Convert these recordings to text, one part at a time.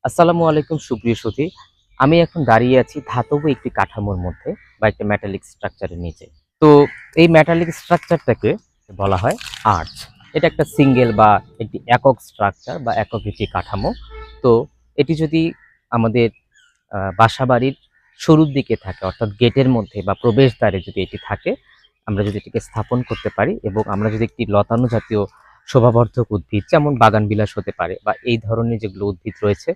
আসসালামু আলাইকুম সুপ্রিয় সুধী। আমি এখন দাঁড়িয়ে আছি ধাতব একটি কাঠামোর মধ্যে বা একটা মেটালিক স্ট্রাকচারের নিচে। তো এই মেটালিক স্ট্রাকচারটাকে বলা হয় আর্চ। এটা একটা সিঙ্গেল বা একটি একক স্ট্রাকচার বা একক একটি কাঠামো। তো এটি যদি আমাদের বাসাবাড়ির শুরুর দিকে থাকে অর্থাৎ গেটের মধ্যে বা প্রবেশদ্বারে যদি এটি থাকে, আমরা যদি এটিকে স্থাপন করতে পারি এবং আমরা যদি একটি লতানো জাতীয় শোভাবর্ধক উদ্ভিদ যেমন বাগানবিলাস হতে পারে বা এই ধরনের যেগুলো উদ্ভিদ রয়েছে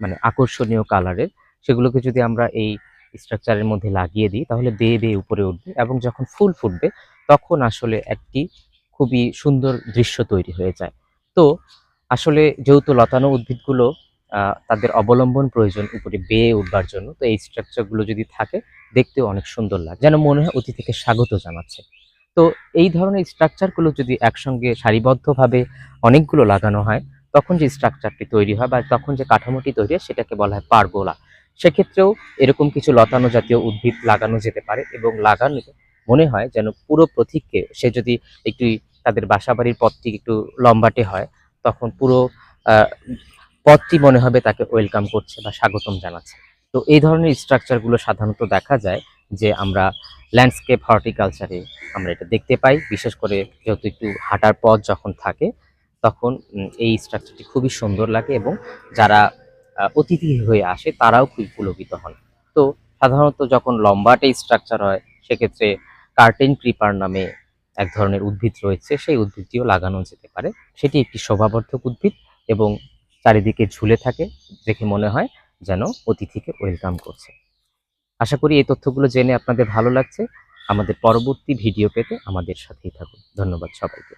মানে আকর্ষণীয় কালারের, সেগুলোকে যদি আমরা এই স্ট্রাকচারের মধ্যে লাগিয়ে দিই তাহলে বেয়ে বেয়ে উপরে উঠবে এবং যখন ফুল ফুটবে তখন আসলে একটি খুবই সুন্দর দৃশ্য তৈরি হয়ে যায়। তো আসলে যেহেতু লতানো উদ্ভিদগুলো তাদের অবলম্বন প্রয়োজন উপরে বেয়ে উঠবার জন্য, তো এই স্ট্রাকচারগুলো যদি থাকে দেখতেও অনেক সুন্দর লাগে, যেন মনে হয় অতিথিকে স্বাগত জানাচ্ছে। তো এই ধরনের স্ট্রাকচারগুলো যদি একসঙ্গে সারিবদ্ধভাবে অনেকগুলো লাগানো হয় তখন যে স্ট্রাকচারটি তৈরি হয় বা তখন যে কাঠামোটি তৈরি হয় সেটাকে বলা হয় পারগোলা। সেক্ষেত্রেও এরকম কিছু লতানো জাতীয় উদ্ভিদ লাগানো যেতে পারে এবং লাগানো মনে হয় যেন পুরো পথিককে সে যদি একটু তাদের বাসাবাড়ির পথটি একটু লম্বাটে হয় তখন পুরো আহ, পথটি মনে হবে তাকে ওয়েলকাম করছে বা স্বাগতম জানাচ্ছে। তো এই ধরনের স্ট্রাকচারগুলো সাধারণত দেখা যায় যে আমরা ল্যান্ডস্কেপ হর্টিকালচারে আমরা এটা দেখতে পাই, বিশেষ করে যেহেতু একটু হাঁটার পথ যখন থাকে তখন এই স্ট্রাকচারটি খুবই সুন্দর লাগে এবং যারা অতিথি হয়ে আসে তারাও খুব পুলকিত হন। তো সাধারণত যখন লম্বাটে স্ট্রাকচার হয় সেক্ষেত্রে কার্টেন ক্রিপার নামে এক ধরনের উদ্ভিদ রয়েছে, সেই উদ্ভিদটিও লাগানো যেতে পারে। সেটি একটি শোভাবর্ধক উদ্ভিদ এবং চারিদিকে ঝুলে থাকে, দেখে মনে হয় যেন অতিথিকে ওয়েলকাম করছে। আশা করি এই তথ্যগুলো জেনে আপনাদের ভালো লাগছে। আমাদের পরবর্তী ভিডিও পেতে আমাদের সাথেই থাকুন। ধন্যবাদ সবাইকে।